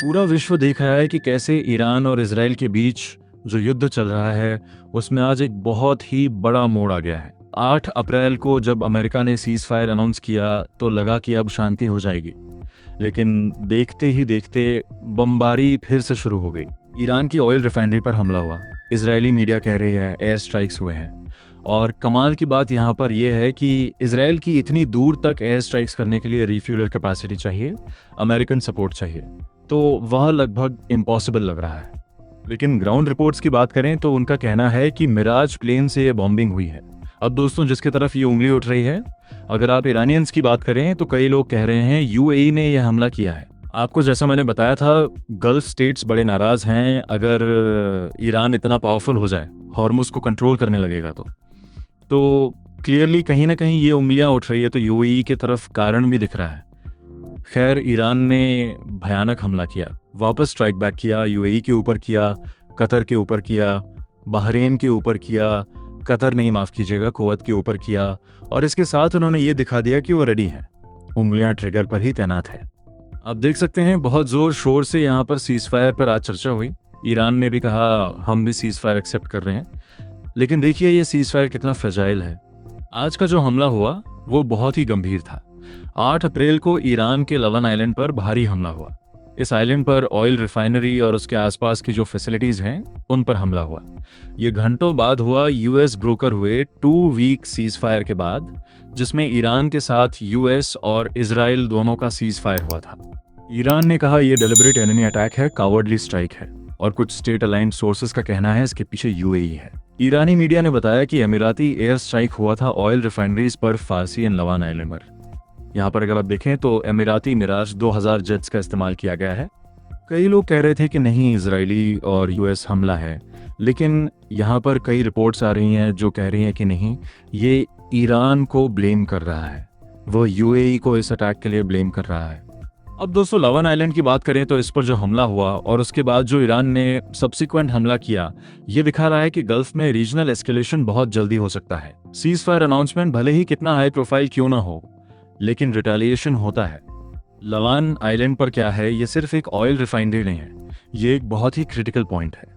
पूरा विश्व देख रहा है कि कैसे ईरान और इजराइल के बीच जो युद्ध चल रहा है उसमें आज एक बहुत ही बड़ा मोड़ आ गया है। 8 अप्रैल को जब अमेरिका ने सीज फायर अनाउंस किया तो लगा कि अब शांति हो जाएगी, लेकिन देखते ही देखते बमबारी फिर से शुरू हो गई। ईरान की ऑयल रिफाइनरी पर हमला हुआ, इजरायली मीडिया कह रही है एयर स्ट्राइक्स हुए हैं। और कमाल की बात यहाँ पर यह है कि इजराइल की इतनी दूर तक एयर स्ट्राइक्स करने के लिए रिफ्यूअल कैपेसिटी चाहिए, अमेरिकन सपोर्ट चाहिए, तो वह लगभग इम्पॉसिबल लग रहा है। लेकिन ग्राउंड रिपोर्ट्स की बात करें तो उनका कहना है कि मिराज प्लेन से ये बॉम्बिंग हुई है। अब दोस्तों, जिसकी तरफ ये उंगली उठ रही है, अगर आप ईरानियंस की बात करें तो कई लोग कह रहे हैं यूएई ने यह हमला किया है। आपको जैसा मैंने बताया था, गल्फ स्टेट्स बड़े नाराज हैं अगर ईरान इतना पावरफुल हो जाए, हॉर्मुज को कंट्रोल करने लगेगा तो क्लियरली कहीं ना कहीं ये उंगलियां उठ रही है, तो यूएई की तरफ कारण भी दिख रहा है। खैर, ईरान ने भयानक हमला किया, वापस स्ट्राइक बैक किया, यूएई के ऊपर किया, कतर के ऊपर किया, बहरीन के ऊपर किया, कतर नहीं माफ़ कीजिएगा, कुवैत के ऊपर किया, और इसके साथ उन्होंने ये दिखा दिया कि वो रेडी हैं, उंगलियां ट्रिगर पर ही तैनात है। आप देख सकते हैं बहुत ज़ोर शोर से यहाँ पर सीज फायर पर आज चर्चा हुई। ईरान ने भी कहा हम भी सीज फायर एक्सेप्ट कर रहे हैं, लेकिन देखिए ये सीज फायर कितना फ्रेजाइल है। आज का जो हमला हुआ वो बहुत ही गंभीर था। 8 अप्रैल को ईरान के लवन आइलैंड पर भारी हमला हुआ। इस आइलैंड पर ऑयल रिफाइनरी और उसके आसपास की जो फैसिलिटीज हैं उन पर हमला हुआ। ये घंटों बाद हुआ, यूएस ब्रोकर हुए 2 वीक सीज फायर के बाद, जिसमें ईरान के साथ यूएस और इजराइल दोनों का सीज फायर हुआ था। ईरान ने कहा यह डेलिबरेट एनिमी अटैक है, कावर्डली स्ट्राइक है, और कुछ स्टेट अलाइंड सोर्सेज का कहना है इसके पीछे यूएई है। ईरानी मीडिया ने बताया कि अमीराती एयर स्ट्राइक हुआ था ऑयल रिफाइनरीज पर फारसी एंड लवान आइलैंड पर। यहाँ पर अगर आप देखें तो अमीराती मिराज 2000 जेट्स का इस्तेमाल किया गया है। कई लोग कह रहे थे कि नहीं, इजरायली और यूएस हमला है, लेकिन यहाँ पर कई रिपोर्ट्स आ रही हैं जो कह रही हैं कि नहीं, ये ईरान को ब्लेम कर रहा है, वो यूएई को इस अटैक के लिए ब्लेम कर रहा है। अब दोस्तों, लवन आइलैंड की बात करें तो इस पर जो हमला हुआ और उसके बाद जो ईरान ने सब्सिक्वेंट हमला किया, ये दिखा रहा है कि गल्फ में रीजनल एस्केलेशन बहुत जल्दी हो सकता है। सीज फायर अनाउंसमेंट भले ही कितना हाई प्रोफाइल क्यों ना हो, लेकिन रिटेलिएशन होता है। लवन आइलैंड पर क्या है, ये सिर्फ एक ऑयल रिफाइनरी नहीं है, ये एक बहुत ही क्रिटिकल पॉइंट है।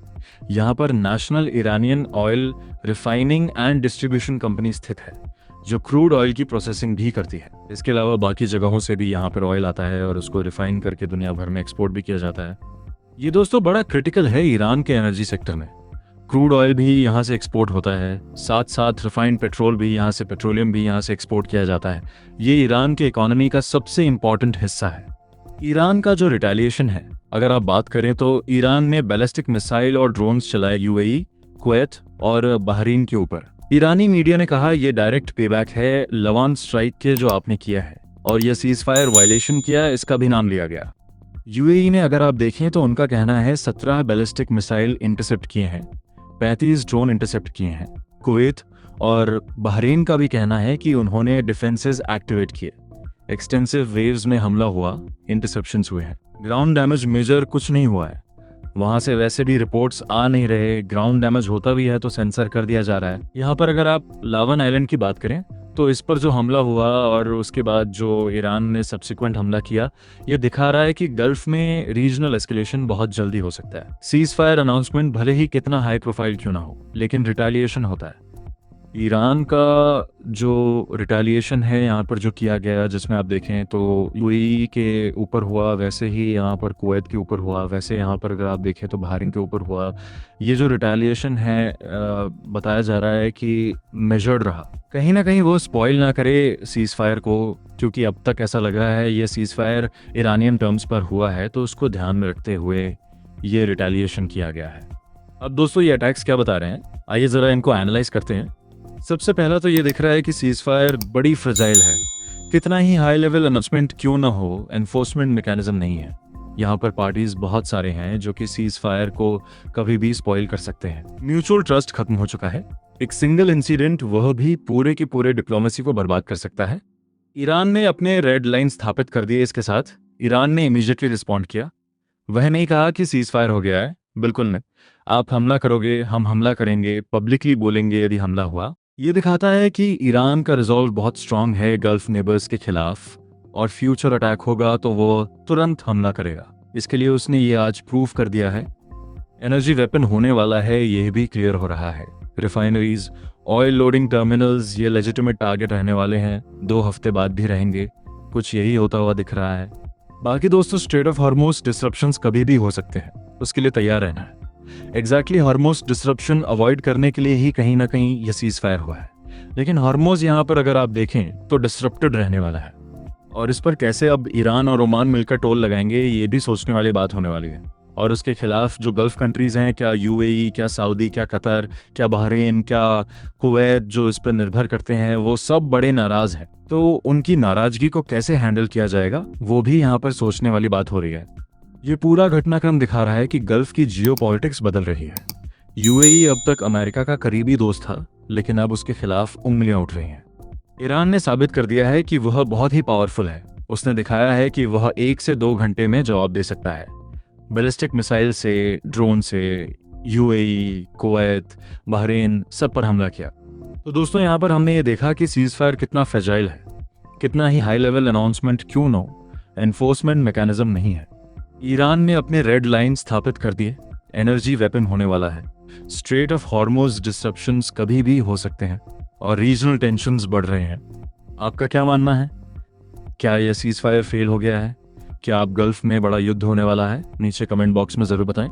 यहाँ पर national Iranian oil refining and distribution company स्थित है, जो क्रूड ऑयल की प्रोसेसिंग भी करती है। इसके अलावा बाकी जगहों से भी यहाँ पर ऑयल आता है और उसको रिफाइन करके दुनिया भर में एक्सपोर्ट भी किया जाता है। ये दोस्तों बड़ा क्रिटिकल है ईरान के एनर्जी सेक्टर में। क्रूड ऑयल भी यहाँ से एक्सपोर्ट होता है, साथ साथ रिफाइंड पेट्रोल भी यहाँ से, पेट्रोलियम भी यहाँ से एक्सपोर्ट किया जाता है। ये ईरान के इकोनॉमी का सबसे इम्पॉर्टेंट हिस्सा है। ईरान का जो रिटेलिएशन है, अगर आप बात करें तो ईरान ने बैलिस्टिक मिसाइल और ड्रोन्स चलाए यूएई, कुवैत और बहरीन के ऊपर। ईरानी मीडिया ने कहा यह डायरेक्ट पेबैक है लवन स्ट्राइक के जो आपने किया है, और यह सीज फायर वायलेशन किया, इसका भी नाम लिया गया। यूएई ने अगर आप देखें तो उनका कहना है 17 बैलिस्टिक मिसाइल इंटरसेप्ट किए हैं, 35 ड्रोन इंटरसेप्ट किए हैं। कुवैत और बहरीन का भी कहना है कि उन्होंने डिफेंसेस एक्टिवेट किए, एक्सटेंसिव वेव्स में हमला हुआ, इंटरसेप्शंस हुए हैं। ग्राउंड डैमेज मेजर कुछ नहीं हुआ है, वहां से वैसे भी रिपोर्ट्स आ नहीं रहे। ग्राउंड डैमेज होता भी है तो सेंसर कर दिया जा रहा है। यहाँ पर अगर आप लवन आइलैंड की बात करें तो इस पर जो हमला हुआ और उसके बाद जो ईरान ने सब्सिक्वेंट हमला किया, ये दिखा रहा है कि गल्फ में रीजनल एस्केलेशन बहुत जल्दी हो सकता है। सीज फायर अनाउंसमेंट भले ही कितना हाई प्रोफाइल क्यों ना हो, लेकिन रिटेलिएशन होता है। ईरान का जो रिटेलिएशन है यहाँ पर जो किया गया, जिसमें आप देखें तो यूएई के ऊपर हुआ, वैसे ही यहाँ पर कुवैत के ऊपर हुआ, वैसे यहाँ पर अगर आप देखें तो बहरीन के ऊपर हुआ। ये जो रिटेलिएशन है बताया जा रहा है कि मेजर्ड रहा, कहीं ना कहीं वो स्पॉइल ना करे सीज फायर को, क्योंकि अब तक ऐसा लगा है ये सीज फायर ईरानियन टर्म्स पर हुआ है, तो उसको ध्यान में रखते हुए ये रिटेलिएशन किया गया है। अब दोस्तों, ये अटैक्स क्या बता रहे हैं, आइए ज़रा इनको एनालाइज करते हैं। सबसे पहला तो ये दिख रहा है कि सीज फायर बड़ी फ्रेजाइल है। कितना ही हाई लेवल अनाउंसमेंट क्यों ना हो, एनफोर्समेंट मैकेनिज्म नहीं है। यहाँ पर पार्टीज बहुत सारे हैं जो कि सीज फायर को कभी भी स्पॉइल कर सकते हैं। म्यूचुअल ट्रस्ट खत्म हो चुका है। एक सिंगल इंसिडेंट वह भी पूरे की पूरे डिप्लोमेसी को बर्बाद कर सकता है। ईरान ने अपने रेड लाइन स्थापित कर दिए। इसके साथ ईरान ने इमीडिएटली रिस्पॉन्ड किया। वह नहीं कहा कि सीज फायर हो गया है, बिल्कुल नहीं, आप हमला करोगे, हम हमला करेंगे, पब्लिकली बोलेंगे यदि हमला हुआ। ये दिखाता है कि ईरान का रिजॉल्व बहुत स्ट्रांग है गल्फ नेबर्स के खिलाफ, और फ्यूचर अटैक होगा तो वो तुरंत हमला करेगा। इसके लिए उसने ये आज प्रूव कर दिया है। एनर्जी वेपन होने वाला है, ये भी क्लियर हो रहा है। रिफाइनरीज, ऑयल लोडिंग टर्मिनल्स ये लेजिटिमेट टारगेट रहने वाले हैं, 2 हफ्ते बाद भी रहेंगे। कुछ यही होता हुआ दिख रहा है। बाकी दोस्तों, स्ट्रेट ऑफ हॉर्मुज़ डिसरप्शंस कभी भी हो सकते हैं, उसके लिए तैयार रहना है। एग्जैक्टली हॉर्मुज़ डिसरप्शन अवॉइड करने के लिए ही कहीं ना कहीं ये सीज फायर हुआ है। लेकिन हॉर्मुज़ यहाँ पर अगर आप देखें तो डिसरप्टेड रहने वाला है, और इस पर कैसे अब ईरान और ओमान मिलकर टोल लगाएंगे, ये भी सोचने वाली बात होने वाली है। और उसके खिलाफ जो गल्फ कंट्रीज़ हैं, क्या यूएई, क्या सऊदी, क्या कतर, क्या बहरीन, क्या कुवैत, जो इस पर निर्भर करते हैं, वो सब बड़े नाराज़ हैं। तो उनकी नाराज़गी को कैसे हैंडल किया जाएगा, वो भी यहाँ पर सोचने वाली बात हो रही है। ये पूरा घटनाक्रम दिखा रहा है कि गल्फ की जियोपॉलिटिक्स बदल रही है। यूएई अब तक अमेरिका का करीबी दोस्त था, लेकिन अब उसके खिलाफ उंगलियां उठ रही हैं। ईरान ने साबित कर दिया है कि वह बहुत ही पावरफुल है। उसने दिखाया है कि वह 1 से 2 घंटे में जवाब दे सकता है। बैलिस्टिक मिसाइल से, ड्रोन से यूएई, कुवैत, बहरीन सब पर हमला किया। तो दोस्तों, यहाँ पर हमने ये देखा कि सीज फायर कितना फ्रेजाइल है। कितना ही हाई लेवल अनाउंसमेंट क्यों न हो, एनफोर्समेंट मैकेनिज्म नहीं है। ईरान ने अपने रेड लाइन स्थापित कर दिए। एनर्जी वेपन होने वाला है। स्ट्रेट ऑफ हॉर्मुज़ डिसरप्शंस कभी भी हो सकते हैं, और रीजनल टेंशन्स बढ़ रहे हैं। आपका क्या मानना है? क्या यह सीज फायर फेल हो गया है? क्या आप गल्फ में बड़ा युद्ध होने वाला है? नीचे कमेंट बॉक्स में ज़रूर बताएं।